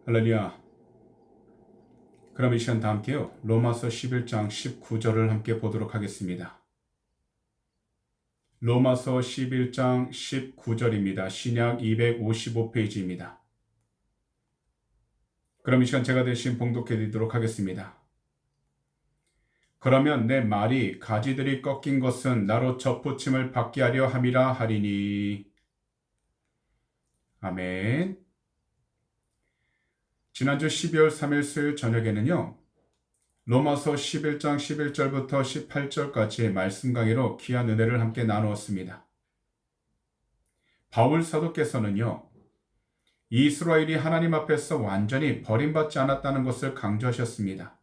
할렐루야. 그럼 이 시간 다 함께요. 로마서 11장 19절을 함께 보도록 하겠습니다. 로마서 11장 19절입니다. 신약 255페이지입니다. 그럼 이 시간 제가 대신 봉독해 드리도록 하겠습니다. 그러면 내 말이 가지들이 꺾인 것은 나로 접붙임을 받게 하려 함이라 하리니. 아멘. 지난주 12월 3일 수요일 저녁에는요. 로마서 11장 11절부터 18절까지의 말씀 강의로 귀한 은혜를 함께 나누었습니다. 바울 사도께서는요. 이스라엘이 하나님 앞에서 완전히 버림받지 않았다는 것을 강조하셨습니다.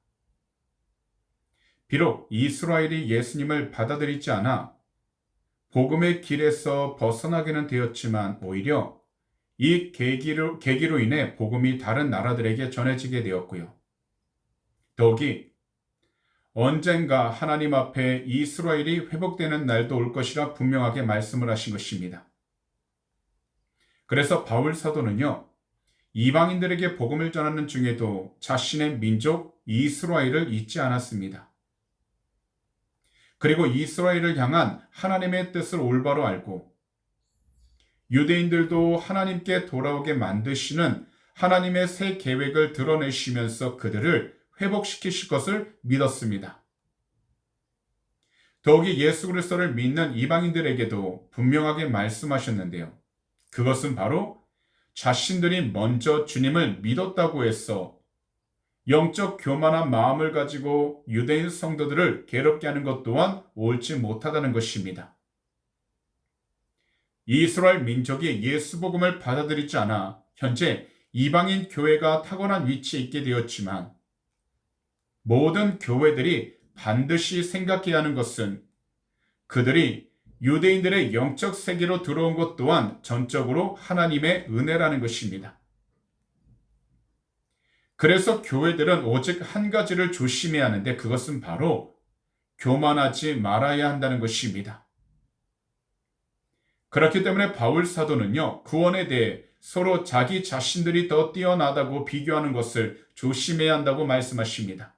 비록 이스라엘이 예수님을 받아들이지 않아 복음의 길에서 벗어나게는 되었지만 오히려 이 계기로 인해 복음이 다른 나라들에게 전해지게 되었고요. 더욱이 언젠가 하나님 앞에 이스라엘이 회복되는 날도 올 것이라 분명하게 말씀을 하신 것입니다. 그래서 바울 사도는요, 이방인들에게 복음을 전하는 중에도 자신의 민족 이스라엘을 잊지 않았습니다. 그리고 이스라엘을 향한 하나님의 뜻을 올바로 알고 유대인들도 하나님께 돌아오게 만드시는 하나님의 새 계획을 드러내시면서 그들을 회복시키실 것을 믿었습니다. 더욱이 예수 그리스도를 믿는 이방인들에게도 분명하게 말씀하셨는데요. 그것은 바로 자신들이 먼저 주님을 믿었다고 해서 영적 교만한 마음을 가지고 유대인 성도들을 괴롭게 하는 것 또한 옳지 못하다는 것입니다. 이스라엘 민족이 예수 복음을 받아들이지 않아 현재 이방인 교회가 탁월한 위치에 있게 되었지만 모든 교회들이 반드시 생각해야 하는 것은 그들이 유대인들의 영적 세계로 들어온 것 또한 전적으로 하나님의 은혜라는 것입니다. 그래서 교회들은 오직 한 가지를 조심해야 하는데 그것은 바로 교만하지 말아야 한다는 것입니다. 그렇기 때문에 바울 사도는요, 구원에 대해 서로 자기 자신들이 더 뛰어나다고 비교하는 것을 조심해야 한다고 말씀하십니다.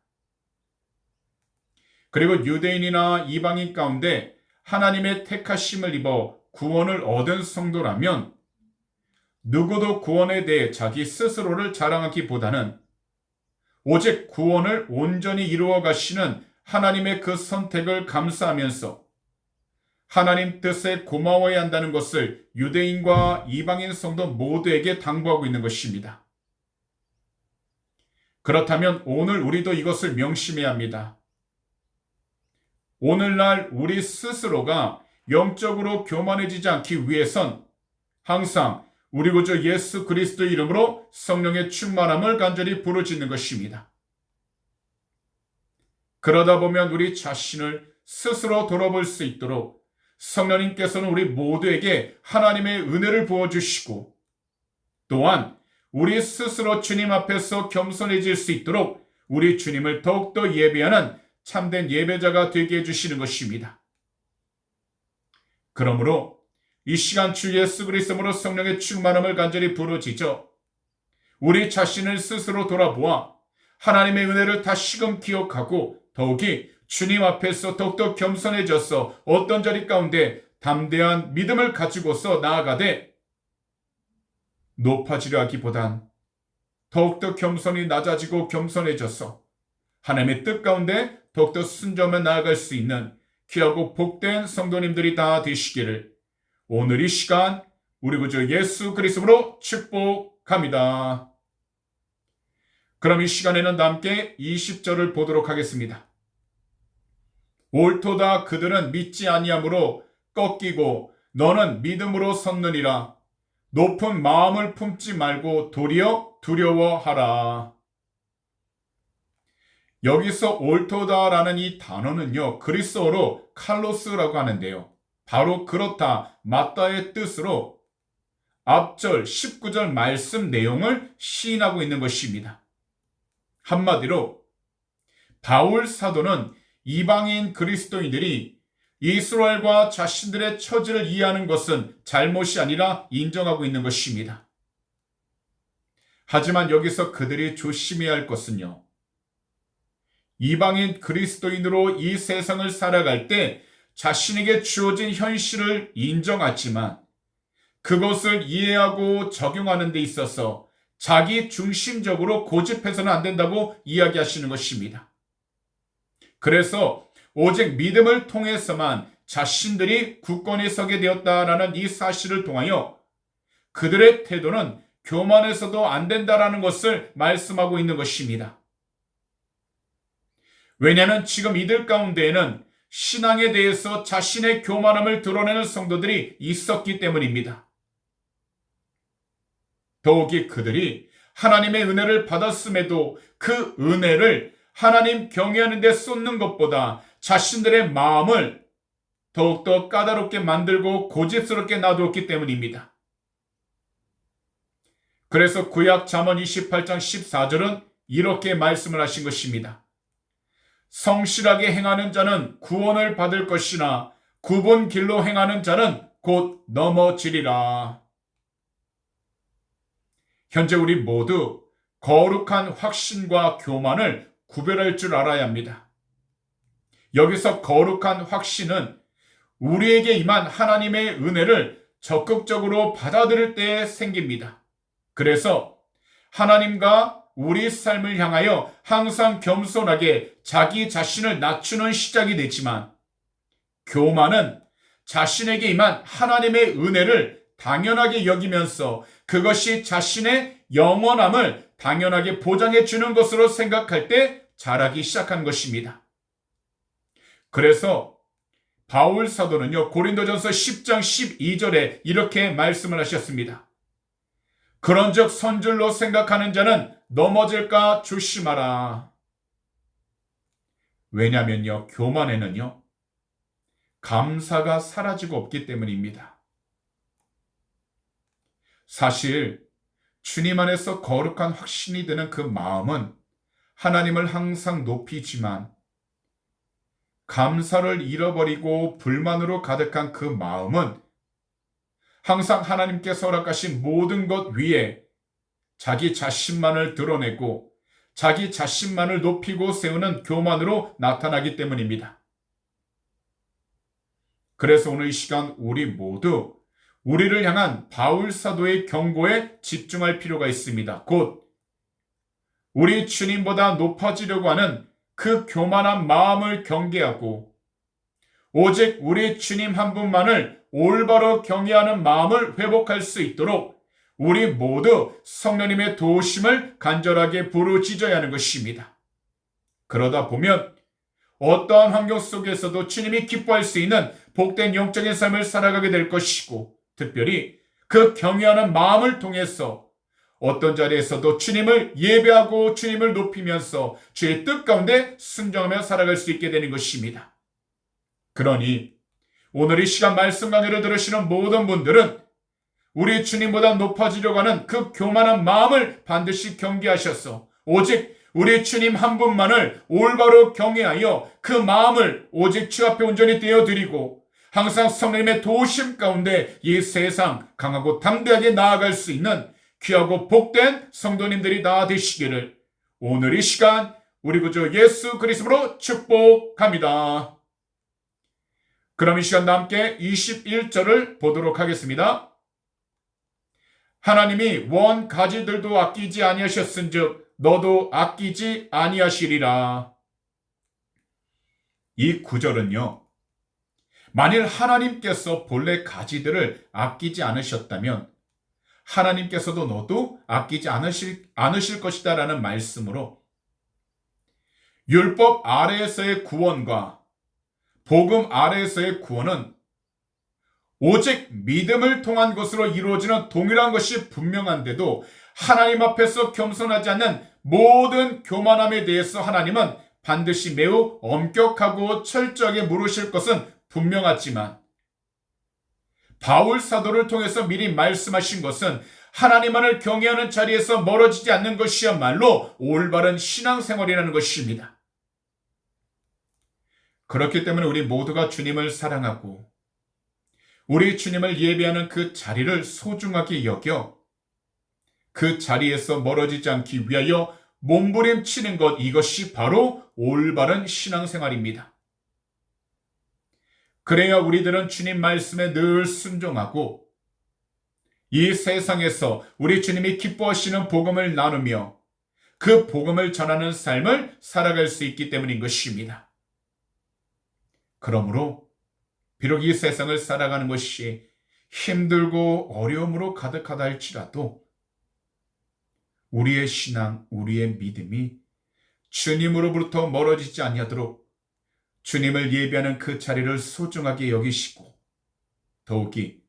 그리고 유대인이나 이방인 가운데 하나님의 택하심을 입어 구원을 얻은 성도라면 누구도 구원에 대해 자기 스스로를 자랑하기보다는 오직 구원을 온전히 이루어 가시는 하나님의 그 선택을 감사하면서 하나님 뜻에 고마워해야 한다는 것을 유대인과 이방인 성도 모두에게 당부하고 있는 것입니다. 그렇다면 오늘 우리도 이것을 명심해야 합니다. 오늘날 우리 스스로가 영적으로 교만해지지 않기 위해선 항상 우리 구주 예수 그리스도의 이름으로 성령의 충만함을 간절히 부르짖는 것입니다. 그러다 보면 우리 자신을 스스로 돌아볼 수 있도록 성령님께서는 우리 모두에게 하나님의 은혜를 부어주시고 또한 우리 스스로 주님 앞에서 겸손해질 수 있도록 우리 주님을 더욱더 예배하는 참된 예배자가 되게 해주시는 것입니다. 그러므로 이 시간 주 예수 그리스도로 성령의 충만함을 간절히 부르짖어 우리 자신을 스스로 돌아보아 하나님의 은혜를 다시금 기억하고 더욱이 주님 앞에서 더욱더 겸손해져서 어떤 자리 가운데 담대한 믿음을 가지고서 나아가되 높아지려 하기보단 더욱더 겸손히 낮아지고 겸손해져서 하나님의 뜻 가운데 더욱더 순종해 나아갈 수 있는 귀하고 복된 성도님들이 다 되시기를 오늘 이 시간 우리 구주 예수 그리스도로 축복합니다. 그럼 이 시간에는 함께 20절을 보도록 하겠습니다. 옳도다 그들은 믿지 아니함으로 꺾이고 너는 믿음으로 섰느니라. 높은 마음을 품지 말고 도리어 두려워하라. 여기서 옳도다라는 이 단어는요, 그리스어로 칼로스라고 하는데요. 바로 그렇다, 맞다의 뜻으로 앞절 19절 말씀 내용을 시인하고 있는 것입니다. 한마디로 바울 사도는 이방인 그리스도인들이 이스라엘과 자신들의 처지를 이해하는 것은 잘못이 아니라 인정하고 있는 것입니다. 하지만 여기서 그들이 조심해야 할 것은요, 이방인 그리스도인으로 이 세상을 살아갈 때 자신에게 주어진 현실을 인정하지만 그것을 이해하고 적용하는 데 있어서 자기 중심적으로 고집해서는 안 된다고 이야기하시는 것입니다. 그래서 오직 믿음을 통해서만 자신들이 굳건히 서게 되었다라는 이 사실을 통하여 그들의 태도는 교만해서도 안 된다라는 것을 말씀하고 있는 것입니다. 왜냐하면 지금 이들 가운데에는 신앙에 대해서 자신의 교만함을 드러내는 성도들이 있었기 때문입니다. 더욱이 그들이 하나님의 은혜를 받았음에도 그 은혜를 하나님 경외하는 데 쏟는 것보다 자신들의 마음을 더욱더 까다롭게 만들고 고집스럽게 놔두었기 때문입니다. 그래서 구약 잠언 28장 14절은 이렇게 말씀을 하신 것입니다. 성실하게 행하는 자는 구원을 받을 것이나 굽은 길로 행하는 자는 곧 넘어지리라. 현재 우리 모두 거룩한 확신과 교만을 구별할 줄 알아야 합니다. 여기서 거룩한 확신은 우리에게 임한 하나님의 은혜를 적극적으로 받아들일 때에 생깁니다. 그래서 하나님과 우리 삶을 향하여 항상 겸손하게 자기 자신을 낮추는 시작이 되지만, 교만은 자신에게 임한 하나님의 은혜를 당연하게 여기면서 그것이 자신의 영원함을 당연하게 보장해 주는 것으로 생각할 때 자라기 시작한 것입니다. 그래서 바울 사도는요, 고린도전서 10장 12절에 이렇게 말씀을 하셨습니다. 그런즉 선줄로 생각하는 자는 넘어질까 조심하라. 왜냐면요, 교만에는요, 감사가 사라지고 없기 때문입니다. 사실 주님 안에서 거룩한 확신이 드는 그 마음은 하나님을 항상 높이지만, 감사를 잃어버리고 불만으로 가득한 그 마음은 항상 하나님께서 허락하신 모든 것 위에 자기 자신만을 드러내고 자기 자신만을 높이고 세우는 교만으로 나타나기 때문입니다. 그래서 오늘 이 시간 우리 모두 우리를 향한 바울 사도의 경고에 집중할 필요가 있습니다. 곧 우리 주님보다 높아지려고 하는 그 교만한 마음을 경계하고 오직 우리 주님 한 분만을 올바로 경외하는 마음을 회복할 수 있도록 우리 모두 성령님의 도우심을 간절하게 부르짖어야 하는 것입니다. 그러다 보면 어떠한 환경 속에서도 주님이 기뻐할 수 있는 복된 영적인 삶을 살아가게 될 것이고, 특별히 그 경외하는 마음을 통해서 어떤 자리에서도 주님을 예배하고 주님을 높이면서 주의 뜻 가운데 순종하며 살아갈 수 있게 되는 것입니다. 그러니 오늘 이 시간 말씀 강의를 들으시는 모든 분들은 우리 주님보다 높아지려고 하는 그 교만한 마음을 반드시 경계하셔서 오직 우리 주님 한 분만을 올바로 경외하여 그 마음을 오직 주 앞에 온전히 떼어드리고 항상 성령님의 도우심 가운데 이 세상 강하고 담대하게 나아갈 수 있는 귀하고 복된 성도님들이 다 되시기를 오늘 이 시간 우리 구주 예수 그리스도로 축복합니다. 그럼 이 시간 함께 21절을 보도록 하겠습니다. 하나님이 원 가지들도 아끼지 아니하셨은즉 너도 아끼지 아니하시리라. 이 구절은요, 만일 하나님께서 본래 가지들을 아끼지 않으셨다면 하나님께서도 너도 아끼지 않으실 것이다 라는 말씀으로 율법 아래에서의 구원과 복음 아래에서의 구원은 오직 믿음을 통한 것으로 이루어지는 동일한 것이 분명한데도 하나님 앞에서 겸손하지 않는 모든 교만함에 대해서 하나님은 반드시 매우 엄격하고 철저하게 물으실 것은 분명하지만 바울 사도를 통해서 미리 말씀하신 것은 하나님만을 경외하는 자리에서 멀어지지 않는 것이야말로 올바른 신앙생활이라는 것입니다. 그렇기 때문에 우리 모두가 주님을 사랑하고 우리 주님을 예배하는 그 자리를 소중하게 여겨 그 자리에서 멀어지지 않기 위하여 몸부림치는 것, 이것이 바로 올바른 신앙생활입니다. 그래야 우리들은 주님 말씀에 늘 순종하고 이 세상에서 우리 주님이 기뻐하시는 복음을 나누며 그 복음을 전하는 삶을 살아갈 수 있기 때문인 것입니다. 그러므로 비록 이 세상을 살아가는 것이 힘들고 어려움으로 가득하다 할지라도 우리의 신앙, 우리의 믿음이 주님으로부터 멀어지지 아니하도록 주님을 예배하는 그 자리를 소중하게 여기시고 더욱이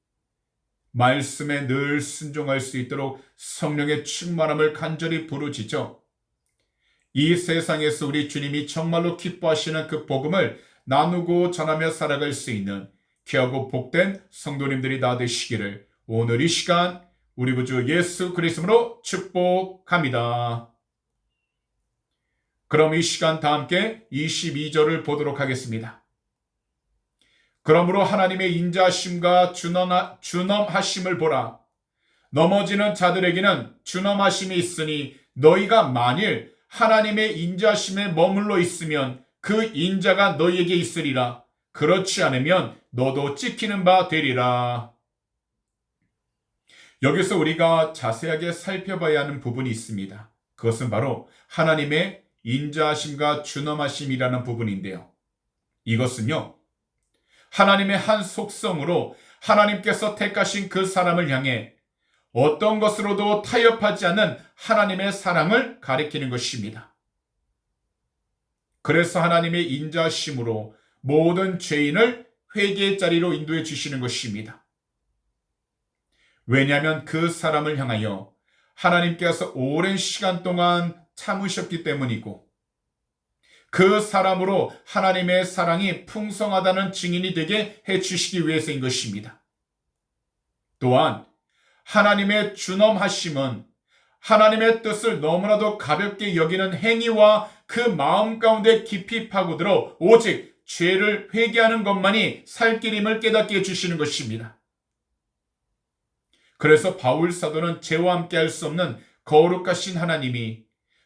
말씀에 늘 순종할 수 있도록 성령의 충만함을 간절히 부르짖어 이 세상에서 우리 주님이 정말로 기뻐하시는 그 복음을 나누고 전하며 살아갈 수 있는 귀하고 복된 성도님들이 다 되시기를 오늘 이 시간 우리 구주 예수 그리스도로 축복합니다. 그럼 이 시간 다 함께 22절을 보도록 하겠습니다. 그러므로 하나님의 인자하심과 준엄하심을 보라. 넘어지는 자들에게는 준엄하심이 있으니 너희가 만일 하나님의 인자하심에 머물러 있으면 그 인자가 너희에게 있으리라. 그렇지 않으면 너도 찍히는 바 되리라. 여기서 우리가 자세하게 살펴봐야 하는 부분이 있습니다. 그것은 바로 하나님의 인자하심과 준엄하심이라는 부분인데요. 이것은요, 하나님의 한 속성으로 하나님께서 택하신 그 사람을 향해 어떤 것으로도 타협하지 않는 하나님의 사랑을 가리키는 것입니다. 그래서 하나님의 인자하심으로 모든 죄인을 회개의 자리로 인도해 주시는 것입니다. 왜냐하면 그 사람을 향하여 하나님께서 오랜 시간 동안 참으셨기 때문이고 그 사람으로 하나님의 사랑이 풍성하다는 증인이 되게 해주시기 위해서인 것입니다. 또한 하나님의 준엄하심은 하나님의 뜻을 너무나도 가볍게 여기는 행위와 그 마음 가운데 깊이 파고들어 오직 죄를 회개하는 것만이 살 길임을 깨닫게 해주시는 것입니다. 그래서 바울 사도는 죄와 함께 할 수 없는 거룩하신 하나님이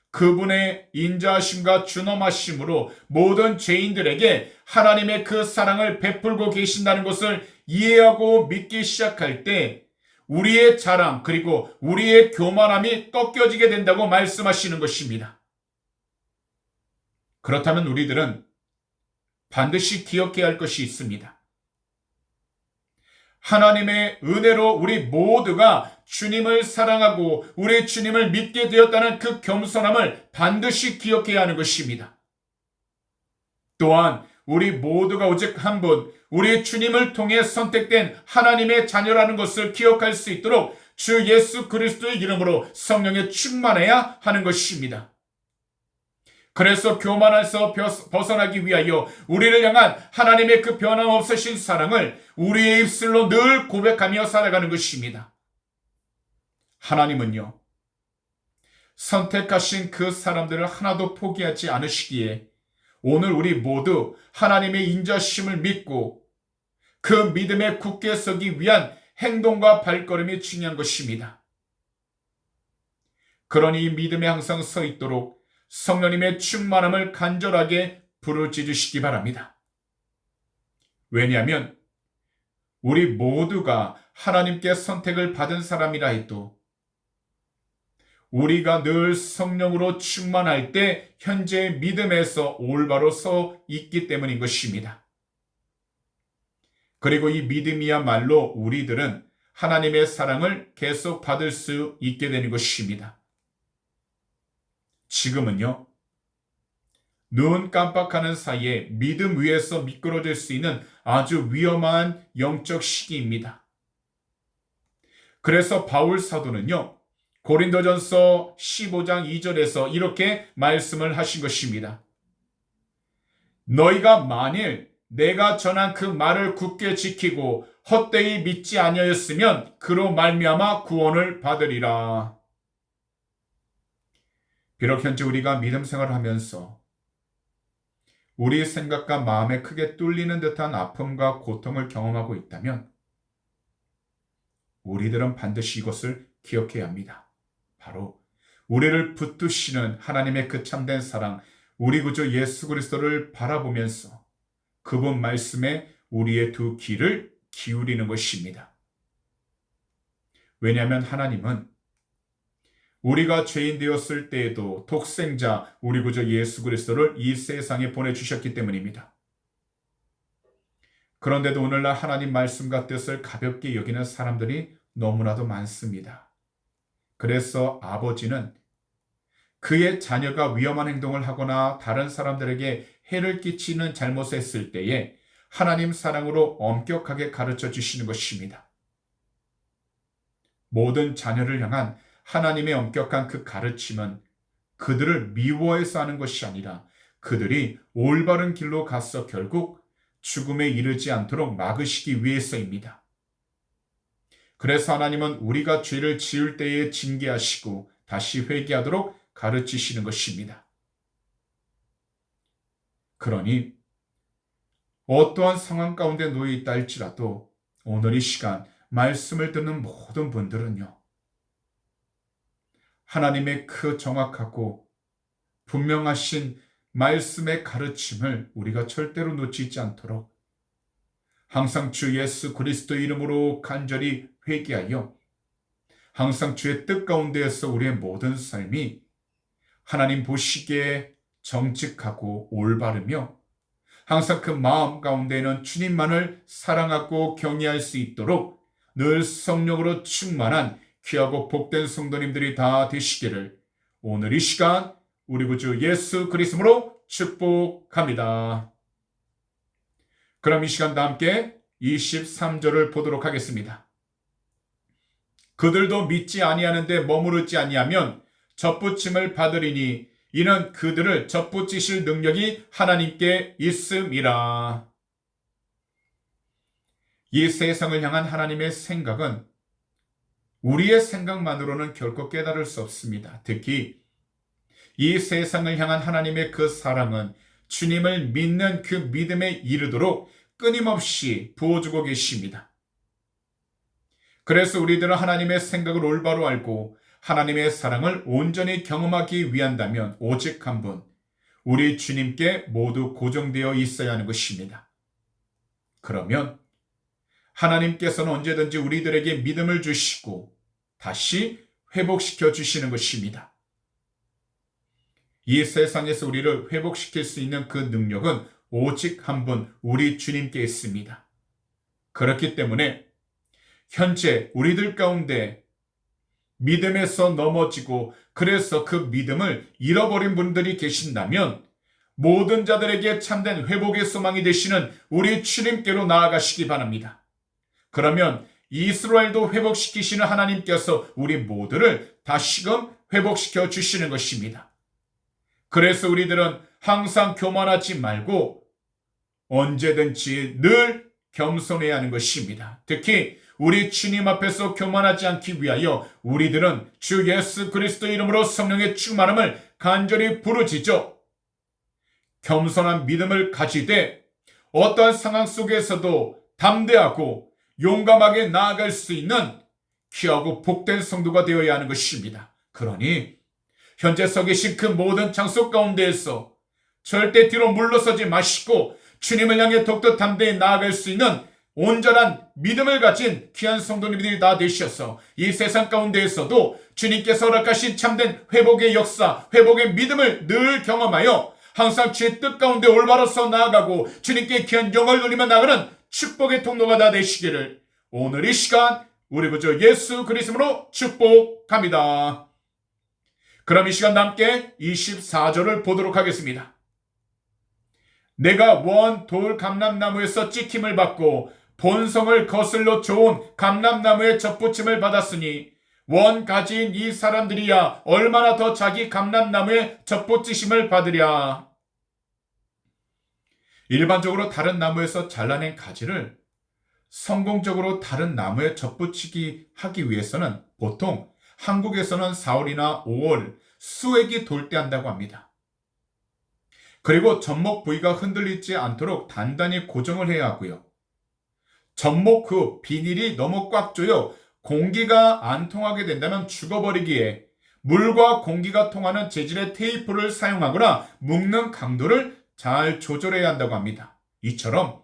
그분의 인자하심과 준엄하심으로 모든 죄인들에게 하나님의 그 사랑을 베풀고 계신다는 것을 이해하고 믿기 시작할 때 우리의 자랑 그리고 우리의 교만함이 꺾여지게 된다고 말씀하시는 것입니다. 그렇다면 우리들은 반드시 기억해야 할 것이 있습니다. 하나님의 은혜로 우리 모두가 주님을 사랑하고 우리 주님을 믿게 되었다는 그 겸손함을 반드시 기억해야 하는 것입니다. 또한 우리 모두가 오직 한 분, 우리 주님을 통해 선택된 하나님의 자녀라는 것을 기억할 수 있도록 주 예수 그리스도의 이름으로 성령에 충만해야 하는 것입니다. 그래서 교만에서 벗어나기 위하여 우리를 향한 하나님의 그 변함없으신 사랑을 우리의 입술로 늘 고백하며 살아가는 것입니다. 하나님은요, 선택하신 그 사람들을 하나도 포기하지 않으시기에 오늘 우리 모두 하나님의 인자심을 믿고 그 믿음에 굳게 서기 위한 행동과 발걸음이 중요한 것입니다. 그러니 믿음에 항상 서 있도록 성령님의 충만함을 간절하게 부르짖으시기 바랍니다. 왜냐하면 우리 모두가 하나님께 선택을 받은 사람이라 해도 우리가 늘 성령으로 충만할 때 현재 믿음에서 올바로 서 있기 때문인 것입니다. 그리고 이 믿음이야말로 우리들은 하나님의 사랑을 계속 받을 수 있게 되는 것입니다. 지금은요, 눈 깜빡하는 사이에 믿음 위에서 미끄러질 수 있는 아주 위험한 영적 시기입니다. 그래서 바울 사도는요, 고린도전서 15장 2절에서 이렇게 말씀을 하신 것입니다. 너희가 만일 내가 전한 그 말을 굳게 지키고 헛되이 믿지 아니하였으면 그로 말미암아 구원을 받으리라. 비록 현재 우리가 믿음 생활을 하면서 우리 생각과 마음에 크게 뚫리는 듯한 아픔과 고통을 경험하고 있다면 우리들은 반드시 이것을 기억해야 합니다. 바로 우리를 붙드시는 하나님의 그 참된 사랑, 우리 구주 예수 그리스도를 바라보면서 그분 말씀에 우리의 두 귀를 기울이는 것입니다. 왜냐하면 하나님은 우리가 죄인 되었을 때에도 독생자 우리 구주 예수 그리스도를 이 세상에 보내주셨기 때문입니다. 그런데도 오늘날 하나님 말씀과 뜻을 가볍게 여기는 사람들이 너무나도 많습니다. 그래서 아버지는 그의 자녀가 위험한 행동을 하거나 다른 사람들에게 해를 끼치는 잘못을 했을 때에 하나님 사랑으로 엄격하게 가르쳐 주시는 것입니다. 모든 자녀를 향한 하나님의 엄격한 그 가르침은 그들을 미워해서 하는 것이 아니라 그들이 올바른 길로 가서 결국 죽음에 이르지 않도록 막으시기 위해서입니다. 그래서 하나님은 우리가 죄를 지을 때에 징계하시고 다시 회개하도록 가르치시는 것입니다. 그러니 어떠한 상황 가운데 놓여 있다 할지라도 오늘 이 시간 말씀을 듣는 모든 분들은요, 하나님의 그 정확하고 분명하신 말씀의 가르침을 우리가 절대로 놓치지 않도록 항상 주 예수 그리스도 이름으로 간절히 회개하여 항상 주의 뜻 가운데에서 우리의 모든 삶이 하나님 보시기에 정직하고 올바르며 항상 그 마음 가운데에는 주님만을 사랑하고 경외할 수 있도록 늘 성령으로 충만한 귀하고 복된 성도님들이 다 되시기를 오늘 이 시간 우리 구주 예수 그리스도로 축복합니다. 그럼 이 시간 다 함께 23절을 보도록 하겠습니다. 그들도 믿지 아니하는데 머무르지 아니하면 접붙임을 받으리니 이는 그들을 접붙이실 능력이 하나님께 있음이라. 이 세상을 향한 하나님의 생각은 우리의 생각만으로는 결코 깨달을 수 없습니다. 특히 이 세상을 향한 하나님의 그 사랑은 주님을 믿는 그 믿음에 이르도록 끊임없이 부어주고 계십니다. 그래서 우리들은 하나님의 생각을 올바로 알고 하나님의 사랑을 온전히 경험하기 위한다면 오직 한 분, 우리 주님께 모두 고정되어 있어야 하는 것입니다. 그러면 하나님께서는 언제든지 우리들에게 믿음을 주시고 다시 회복시켜 주시는 것입니다. 이 세상에서 우리를 회복시킬 수 있는 그 능력은 오직 한 분, 우리 주님께 있습니다. 그렇기 때문에 현재 우리들 가운데 믿음에서 넘어지고 그래서 그 믿음을 잃어버린 분들이 계신다면 모든 자들에게 참된 회복의 소망이 되시는 우리 주님께로 나아가시기 바랍니다. 그러면 이스라엘도 회복시키시는 하나님께서 우리 모두를 다시금 회복시켜 주시는 것입니다. 그래서 우리들은 항상 교만하지 말고 언제든지 늘 겸손해야 하는 것입니다. 특히 우리 주님 앞에서 교만하지 않기 위하여 우리들은 주 예수 그리스도 이름으로 성령의 충만함을 간절히 부르짖어 겸손한 믿음을 가지되 어떠한 상황 속에서도 담대하고 용감하게 나아갈 수 있는 귀하고 복된 성도가 되어야 하는 것입니다. 그러니 현재 서 계신 그 모든 장소 가운데에서 절대 뒤로 물러서지 마시고 주님을 향해 더욱더 담대히 나아갈 수 있는 온전한 믿음을 가진 귀한 성도님들이 다 되셔서 이 세상 가운데에서도 주님께서 허락하신 참된 회복의 역사, 회복의 믿음을 늘 경험하여 항상 주의 뜻 가운데 올바로서 나아가고 주님께 귀한 영광을 누리며 나아가는 축복의 통로가 다 되시기를 오늘 이 시간 우리 구주 예수 그리스도로 축복합니다. 그럼 이 시간 함께 24절을 보도록 하겠습니다. 내가 원 돌 감람나무에서 찍힘을 받고 본성을 거슬러 좋은 감람나무의 접붙임을 받았으니 원 가지인 이 사람들이야 얼마나 더 자기 감람나무의 접붙이심을 받으랴. 일반적으로 다른 나무에서 잘라낸 가지를 성공적으로 다른 나무에 접붙이기 하기 위해서는 보통 한국에서는 4월이나 5월 수액이 돌 때 한다고 합니다. 그리고 접목 부위가 흔들리지 않도록 단단히 고정을 해야 하고요. 접목 후 비닐이 너무 꽉 조여 공기가 안 통하게 된다면 죽어버리기에 물과 공기가 통하는 재질의 테이프를 사용하거나 묶는 강도를 잘 조절해야 한다고 합니다. 이처럼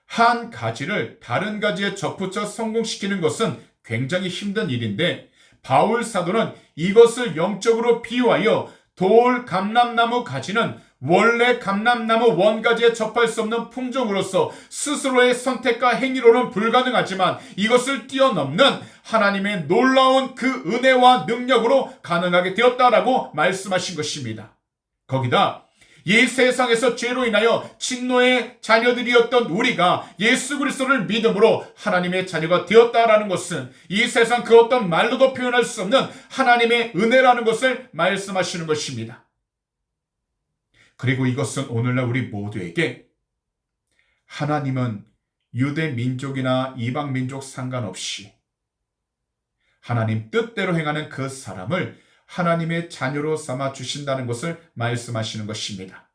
한 가지를 다른 가지에 접붙여 성공시키는 것은 굉장히 힘든 일인데 바울 사도는 이것을 영적으로 비유하여 돌 감람나무 가지는 원래 감람나무 원가지에 접할 수 없는 품종으로서 스스로의 선택과 행위로는 불가능하지만 이것을 뛰어넘는 하나님의 놀라운 그 은혜와 능력으로 가능하게 되었다라고 말씀하신 것입니다. 거기다 이 세상에서 죄로 인하여 진노의 자녀들이었던 우리가 예수 그리스도를 믿음으로 하나님의 자녀가 되었다라는 것은 이 세상 그 어떤 말로도 표현할 수 없는 하나님의 은혜라는 것을 말씀하시는 것입니다. 그리고 이것은 오늘날 우리 모두에게 하나님은 유대 민족이나 이방 민족 상관없이 하나님 뜻대로 행하는 그 사람을 하나님의 자녀로 삼아 주신다는 것을 말씀하시는 것입니다.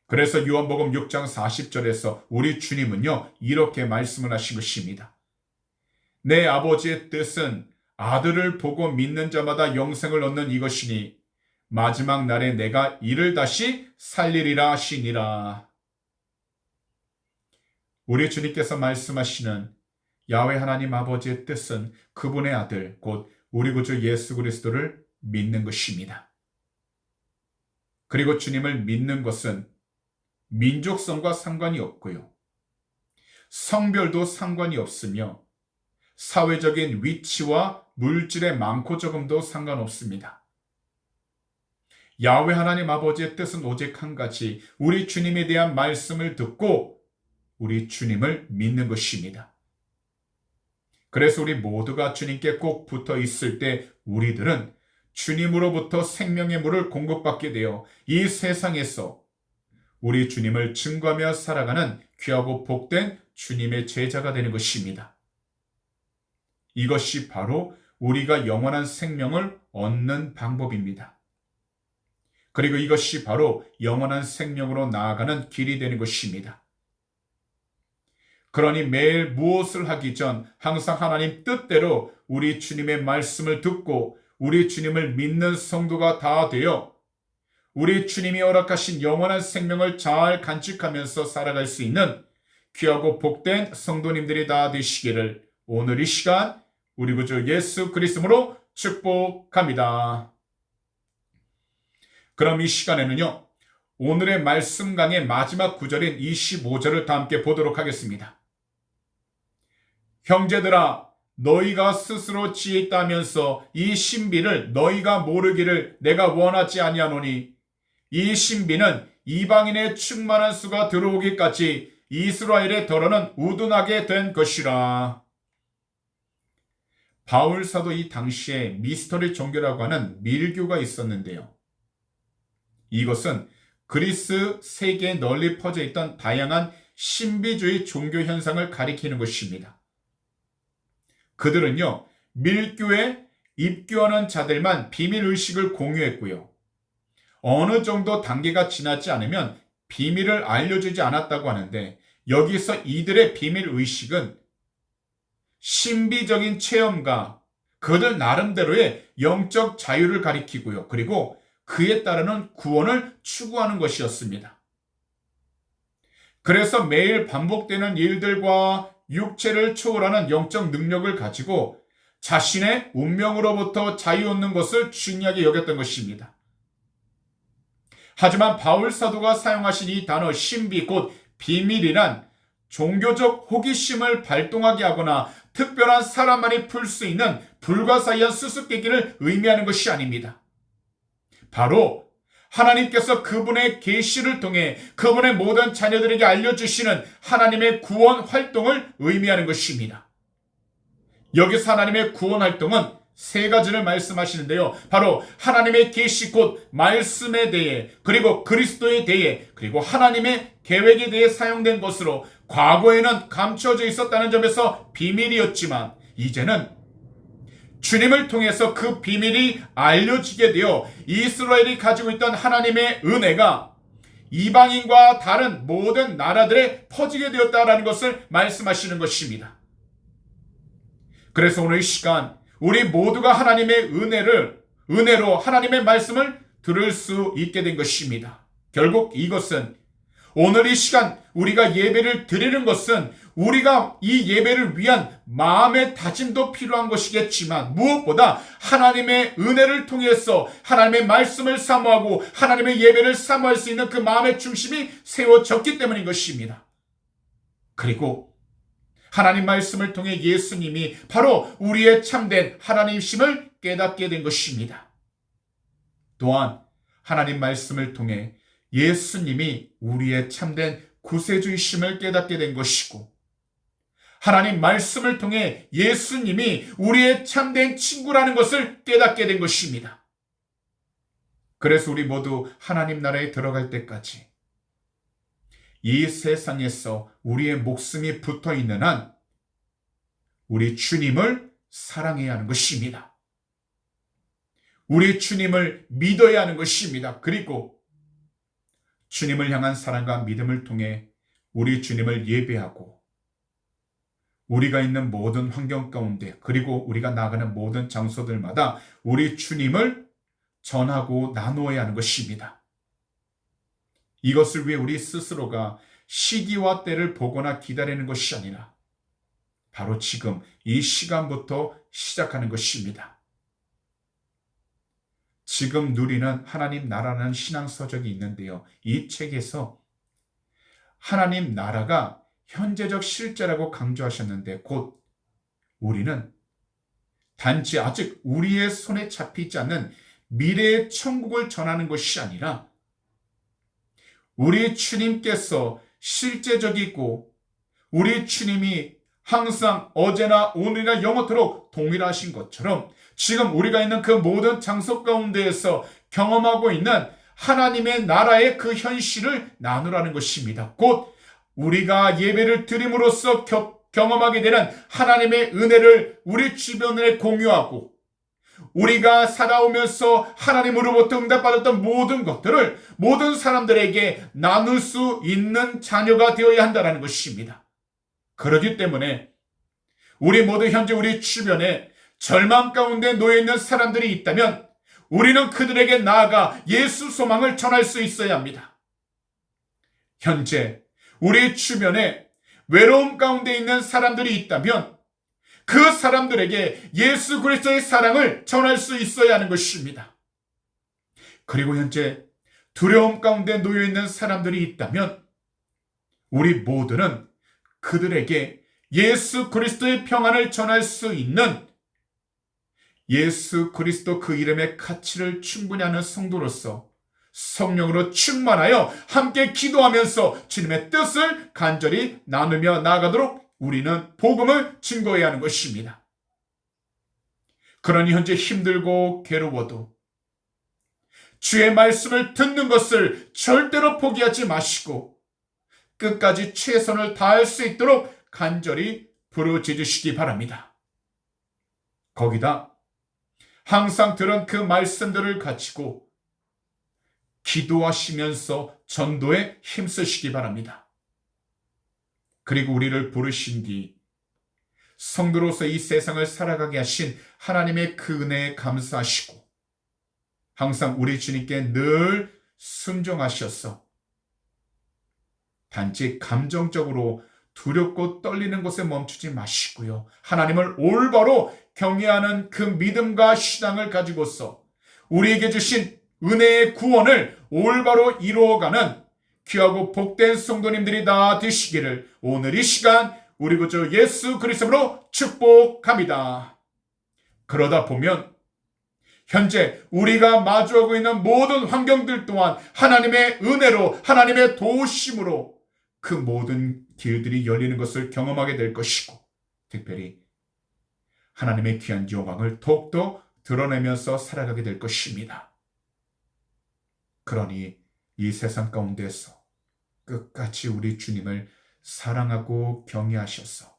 그래서 요한복음 6장 40절에서 우리 주님은요 이렇게 말씀을 하신 것입니다. 내 아버지의 뜻은 아들을 보고 믿는 자마다 영생을 얻는 이것이니 마지막 날에 내가 이를 다시 살리리라 하시니라. 우리 주님께서 말씀하시는 야훼 하나님 아버지의 뜻은 그분의 아들 곧 우리 구주 예수 그리스도를 믿는 것입니다. 그리고 주님을 믿는 것은 민족성과 상관이 없고요. 성별도 상관이 없으며 사회적인 위치와 물질의 많고 적음도 상관없습니다. 야훼 하나님 아버지의 뜻은 오직 한 가지, 우리 주님에 대한 말씀을 듣고 우리 주님을 믿는 것입니다. 그래서 우리 모두가 주님께 꼭 붙어 있을 때 우리들은 주님으로부터 생명의 물을 공급받게 되어 이 세상에서 우리 주님을 증거하며 살아가는 귀하고 복된 주님의 제자가 되는 것입니다. 이것이 바로 우리가 영원한 생명을 얻는 방법입니다. 그리고 이것이 바로 영원한 생명으로 나아가는 길이 되는 것입니다. 그러니 매일 무엇을 하기 전 항상 하나님 뜻대로 우리 주님의 말씀을 듣고 우리 주님을 믿는 성도가 다 되어 우리 주님이 허락하신 영원한 생명을 잘 간직하면서 살아갈 수 있는 귀하고 복된 성도님들이 다 되시기를 오늘 이 시간 우리 구주 예수 그리스도로 축복합니다. 그럼 이 시간에는요, 오늘의 말씀 강의 마지막 구절인 25절을 다 함께 보도록 하겠습니다. 형제들아, 너희가 스스로 지혜 있다면서 이 신비를 너희가 모르기를 내가 원하지 아니하노니 이 신비는 이방인의 충만한 수가 들어오기까지 이스라엘의 더러는 우둔하게 된 것이라. 바울 사도 이 당시에 미스터리 종교라고 하는 밀교가 있었는데요. 이것은 그리스 세계에 널리 퍼져 있던 다양한 신비주의 종교 현상을 가리키는 것입니다. 그들은요, 밀교에 입교하는 자들만 비밀의식을 공유했고요. 어느 정도 단계가 지나지 않으면 비밀을 알려주지 않았다고 하는데 여기서 이들의 비밀의식은 신비적인 체험과 그들 나름대로의 영적 자유를 가리키고요. 그리고 그에 따르는 구원을 추구하는 것이었습니다. 그래서 매일 반복되는 일들과 육체를 초월하는 영적 능력을 가지고 자신의 운명으로부터 자유 얻는 것을 중요하게 여겼던 것입니다. 하지만 바울 사도가 사용하신 이 단어 신비 곧 비밀이란 종교적 호기심을 발동하게 하거나 특별한 사람만이 풀 수 있는 불가사의한 수수께끼를 의미하는 것이 아닙니다. 바로 하나님께서 그분의 계시를 통해 그분의 모든 자녀들에게 알려주시는 하나님의 구원 활동을 의미하는 것입니다. 여기서 하나님의 구원 활동은 세 가지를 말씀하시는데요. 바로 하나님의 계시 곧 말씀에 대해, 그리고 그리스도에 대해, 그리고 하나님의 계획에 대해 사용된 것으로 과거에는 감춰져 있었다는 점에서 비밀이었지만 이제는 주님을 통해서 그 비밀이 알려지게 되어 이스라엘이 가지고 있던 하나님의 은혜가 이방인과 다른 모든 나라들에 퍼지게 되었다라는 것을 말씀하시는 것입니다. 그래서 오늘 이 시간 우리 모두가 하나님의 은혜로 하나님의 말씀을 들을 수 있게 된 것입니다. 결국 이것은 오늘 이 시간 우리가 예배를 드리는 것은 우리가 이 예배를 위한 마음의 다짐도 필요한 것이겠지만 무엇보다 하나님의 은혜를 통해서 하나님의 말씀을 사모하고 하나님의 예배를 사모할 수 있는 그 마음의 중심이 세워졌기 때문인 것입니다. 그리고 하나님 말씀을 통해 예수님이 바로 우리의 참된 하나님심을 깨닫게 된 것입니다. 또한 하나님 말씀을 통해 예수님이 우리의 참된 구세주이심을 깨닫게 된 것이고, 하나님 말씀을 통해 예수님이 우리의 참된 친구라는 것을 깨닫게 된 것입니다. 그래서 우리 모두 하나님 나라에 들어갈 때까지 이 세상에서 우리의 목숨이 붙어 있는 한 우리 주님을 사랑해야 하는 것입니다. 우리 주님을 믿어야 하는 것입니다. 그리고 주님을 향한 사랑과 믿음을 통해 우리 주님을 예배하고 우리가 있는 모든 환경 가운데 그리고 우리가 나가는 모든 장소들마다 우리 주님을 전하고 나누어야 하는 것입니다. 이것을 위해 우리 스스로가 시기와 때를 보거나 기다리는 것이 아니라 바로 지금 이 시간부터 시작하는 것입니다. 지금 누리는 하나님 나라라는 신앙서적이 있는데요. 이 책에서 하나님 나라가 현재적 실제라고 강조하셨는데 곧 우리는 단지 아직 우리의 손에 잡히지 않는 미래의 천국을 전하는 것이 아니라 우리 주님께서 실제적이고 우리 주님이 항상 어제나 오늘이나 영원토록 동일하신 것처럼 지금 우리가 있는 그 모든 장소 가운데에서 경험하고 있는 하나님의 나라의 그 현실을 나누라는 것입니다. 곧 우리가 예배를 드림으로써 경험하게 되는 하나님의 은혜를 우리 주변에 공유하고 우리가 살아오면서 하나님으로부터 응답받았던 모든 것들을 모든 사람들에게 나눌 수 있는 자녀가 되어야 한다는 것입니다. 그렇기 때문에 우리 모두 현재 우리 주변에 절망 가운데 놓여있는 사람들이 있다면 우리는 그들에게 나아가 예수 소망을 전할 수 있어야 합니다. 현재 우리 주변에 외로움 가운데 있는 사람들이 있다면 그 사람들에게 예수 그리스도의 사랑을 전할 수 있어야 하는 것입니다. 그리고 현재 두려움 가운데 놓여있는 사람들이 있다면 우리 모두는 그들에게 예수 그리스도의 평안을 전할 수 있는 예수 그리스도 그 이름의 가치를 충분히 아는 성도로서 성령으로 충만하여 함께 기도하면서 주님의 뜻을 간절히 나누며 나아가도록 우리는 복음을 증거해야 하는 것입니다. 그러니 현재 힘들고 괴로워도 주의 말씀을 듣는 것을 절대로 포기하지 마시고 끝까지 최선을 다할 수 있도록 간절히 부르짖으시기 바랍니다. 거기다 항상 들은 그 말씀들을 가지고 기도하시면서 전도에 힘쓰시기 바랍니다. 그리고 우리를 부르신 뒤 성도로서 이 세상을 살아가게 하신 하나님의 그 은혜에 감사하시고 항상 우리 주님께 늘 순종하셔서 단지 감정적으로 두렵고 떨리는 곳에 멈추지 마시고요. 하나님을 올바로 경외하는 그 믿음과 신앙을 가지고서 우리에게 주신 은혜의 구원을 올바로 이루어가는 귀하고 복된 성도님들이 다 되시기를 오늘 이 시간 우리 구주 예수 그리스도로 축복합니다. 그러다 보면 현재 우리가 마주하고 있는 모든 환경들 또한 하나님의 은혜로 하나님의 도우심으로 그 모든 길들이 열리는 것을 경험하게 될 것이고 특별히 하나님의 귀한 영광을 더욱더 드러내면서 살아가게 될 것입니다. 그러니 이 세상 가운데서 끝까지 우리 주님을 사랑하고 경외하셔서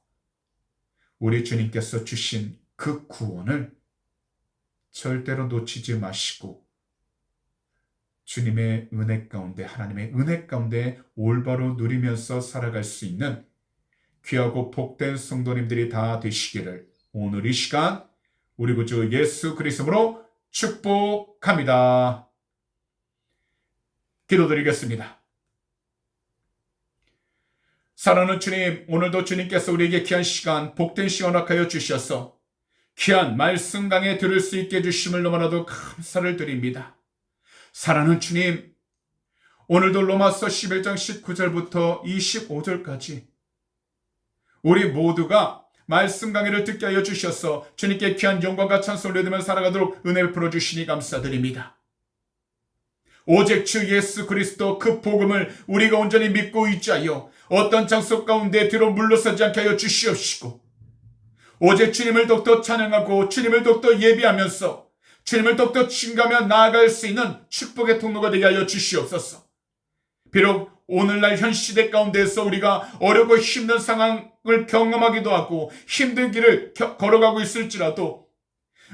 우리 주님께서 주신 그 구원을 절대로 놓치지 마시고 주님의 은혜 가운데 하나님의 은혜 가운데 올바로 누리면서 살아갈 수 있는 귀하고 복된 성도님들이 다 되시기를 오늘 이 시간 우리 구주 예수 그리스도로 축복합니다. 기도드리겠습니다. 사랑하는 주님, 오늘도 주님께서 우리에게 귀한 시간, 복된 시간 허락하여 주셔서 귀한 말씀 강해 들을 수 있게 해주심을 너무나도 감사를 드립니다. 사랑하는 주님, 오늘도 로마서 11장 19절부터 25절까지 우리 모두가 말씀 강해를 듣게 하여 주셔서 주님께 귀한 영광과 찬송을 올려드리며 살아가도록 은혜 베풀어 주시니 감사드립니다. 오직 주 예수 그리스도 그 복음을 우리가 온전히 믿고 의지하여 어떤 장소 가운데 뒤로 물러서지 않게 하여 주시옵시고, 오직 주님을 더욱더 찬양하고 주님을 더욱더 예비하면서 주님을 더욱더 증가하며 나아갈 수 있는 축복의 통로가 되게 하여 주시옵소서. 비록 오늘날 현 시대 가운데서 우리가 어렵고 힘든 상황을 경험하기도 하고 힘든 길을 걸어가고 있을지라도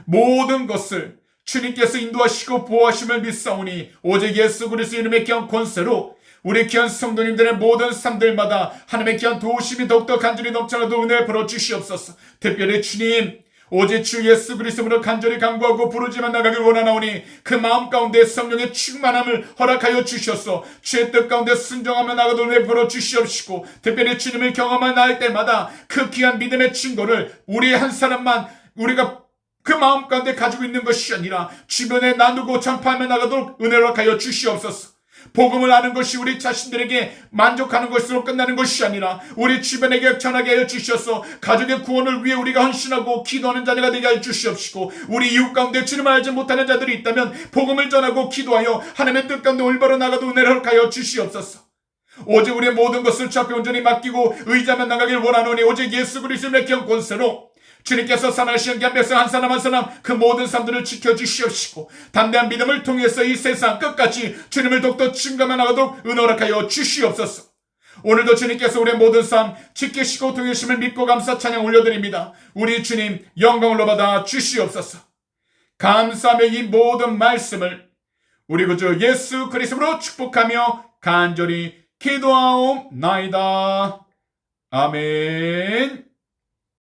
모든 것을 주님께서 인도하시고 보호하심을 믿사오니 오직 예수 그리스도 이름의 귀한 권세로 우리 귀한 성도님들의 모든 삶들마다 하나님의 귀한 도우심이 더욱더 간절히 넘쳐나도 은혜를 베풀어 주시옵소서. 특별히 주님, 오직 주 예수 그리스도로 간절히 간구하고 부르짖어 나가길 원하나오니 그 마음 가운데 성령의 충만함을 허락하여 주셔서 주의 뜻 가운데 순종하며 나가도 은혜 베풀어 주시옵시고, 특별히 주님을 경험하며 나갈 때마다 그 귀한 믿음의 증거를 우리 한 사람만 우리가 그 마음 가운데 가지고 있는 것이 아니라 주변에 나누고 전파하며 나가도록 은혜를 허락하여 주시옵소서. 복음을 아는 것이 우리 자신들에게 만족하는 것으로 끝나는 것이 아니라 우리 주변에게 전하게 하여 주셔서 가족의 구원을 위해 우리가 헌신하고 기도하는 자녀가 되게 하여 주시옵시고, 우리 이웃 가운데 주님을 알지 못하는 자들이 있다면 복음을 전하고 기도하여 하나님의 뜻 가운데 올바로 나가도 은혜를 허락하여 주시옵소서. 오직 우리의 모든 것을 주 앞에 온전히 맡기고 의지하며 나가길 원하노니 오직 예수 그리스도의 귀한 권세로 주님께서 살아계신 귀한 백성 한 사람 한 사람 그 모든 사람들을 지켜주시옵시고, 담대한 믿음을 통해서 이 세상 끝까지 주님을 더욱더 증거하며 나가도록 은혜 허락하여 주시옵소서. 오늘도 주님께서 우리의 모든 삶 지키시고 통하심을 믿고 감사 찬양 올려드립니다. 우리 주님 영광을 받아 주시옵소서. 감사하며 이 모든 말씀을 우리 구주 예수 그리스도로 축복하며 간절히 기도하옵나이다. 아멘.